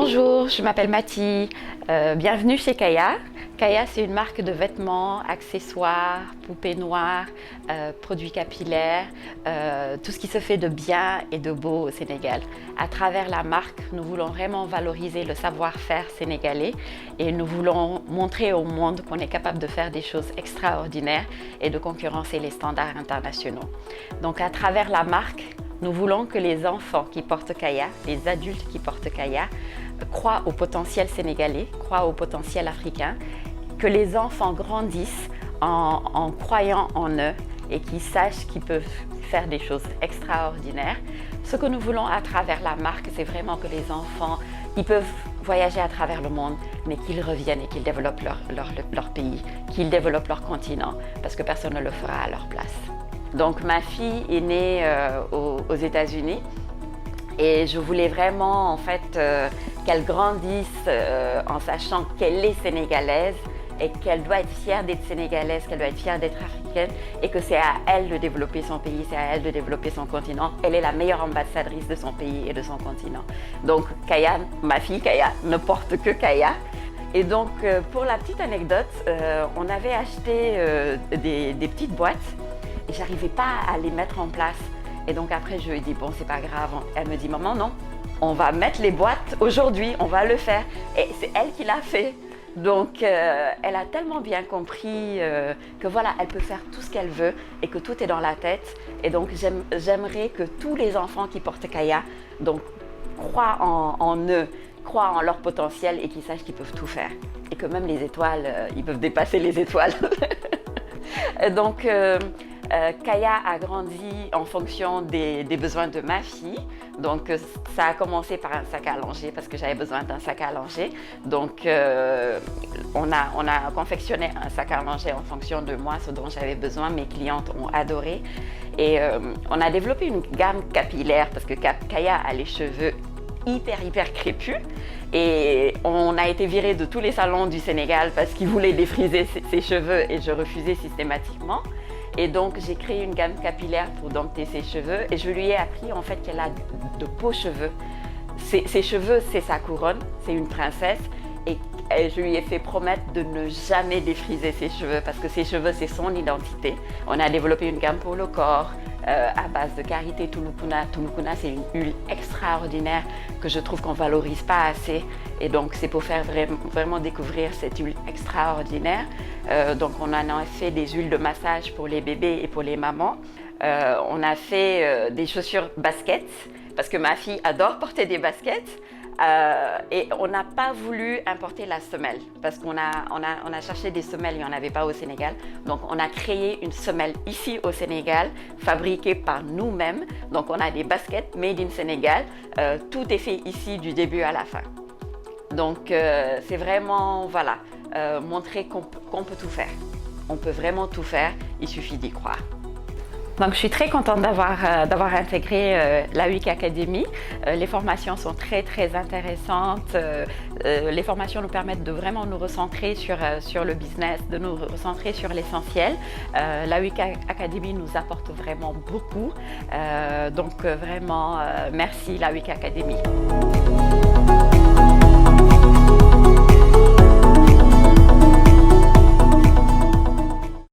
Bonjour, je m'appelle Mathie, bienvenue chez Kaya. Kaya, c'est une marque de vêtements, accessoires, poupées noires, produits capillaires, tout ce qui se fait de bien et de beau au Sénégal. À travers la marque, nous voulons vraiment valoriser le savoir-faire sénégalais et nous voulons montrer au monde qu'on est capable de faire des choses extraordinaires et de concurrencer les standards internationaux. Donc à travers la marque, nous voulons que les enfants qui portent Kaya, les adultes qui portent Kaya, croient au potentiel sénégalais, croient au potentiel africain, que les enfants grandissent en croyant en eux et qu'ils sachent qu'ils peuvent faire des choses extraordinaires. Ce que nous voulons à travers la marque, c'est vraiment que les enfants, ils peuvent voyager à travers le monde, mais qu'ils reviennent et qu'ils développent leur pays, qu'ils développent leur continent, parce que personne ne le fera à leur place. Donc ma fille est née aux États-Unis et je voulais vraiment en fait qu'elle grandisse en sachant qu'elle est sénégalaise et qu'elle doit être fière d'être sénégalaise, qu'elle doit être fière d'être africaine et que c'est à elle de développer son pays, c'est à elle de développer son continent. Elle est la meilleure ambassadrice de son pays et de son continent. Donc Kaya, ma fille Kaya, ne porte que Kaya. Et donc pour la petite anecdote, on avait acheté des petites boîtes et j'arrivais pas à les mettre en place. Et donc après je lui ai dit bon c'est pas grave. Elle me dit maman non, on va mettre les boîtes aujourd'hui, on va le faire. Et c'est elle qui l'a fait. Donc elle a tellement bien compris que voilà, elle peut faire tout ce qu'elle veut et que tout est dans la tête. Et donc j'aimerais que tous les enfants qui portent Kaya donc croient en eux, croient en leur potentiel et qu'ils sachent qu'ils peuvent tout faire. Et que même les étoiles, ils peuvent dépasser les étoiles. Donc Kaya a grandi en fonction des besoins de ma fille. Donc ça a commencé par un sac à langer parce que j'avais besoin d'un sac à langer. Donc on a confectionné un sac à langer en fonction de moi, ce dont j'avais besoin. Mes clientes ont adoré. Et on a développé une gamme capillaire parce que Kaya a les cheveux hyper crépus. Et on a été viré de tous les salons du Sénégal parce qu'ils voulaient défriser ses cheveux et je refusais systématiquement. Et donc j'ai créé une gamme capillaire pour dompter ses cheveux et je lui ai appris en fait qu'elle a de beaux cheveux. Ses cheveux, c'est sa couronne, c'est une princesse et je lui ai fait promettre de ne jamais défriser ses cheveux parce que ses cheveux, c'est son identité. On a développé une gamme pour le corps à base de karité tulukuna. Tulukuna, c'est une huile extraordinaire que je trouve qu'on ne valorise pas assez. Et donc, c'est pour faire vraiment découvrir cette huile extraordinaire. Donc, on en a fait des huiles de massage pour les bébés et pour les mamans. On a fait des chaussures baskets parce que ma fille adore porter des baskets. Et on n'a pas voulu importer la semelle parce qu'on a cherché des semelles, il n'y en avait pas au Sénégal. Donc on a créé une semelle ici au Sénégal, fabriquée par nous-mêmes. Donc on a des baskets made in Sénégal, tout est fait ici du début à la fin. Donc c'est vraiment, voilà, montrer qu'on peut tout faire. On peut vraiment tout faire, il suffit d'y croire. Donc je suis très contente d'avoir intégré la Week Academy. Les formations sont très intéressantes. Les formations nous permettent de vraiment nous recentrer sur le business, de nous recentrer sur l'essentiel. La Week Academy nous apporte vraiment beaucoup. Donc vraiment merci la Week Academy.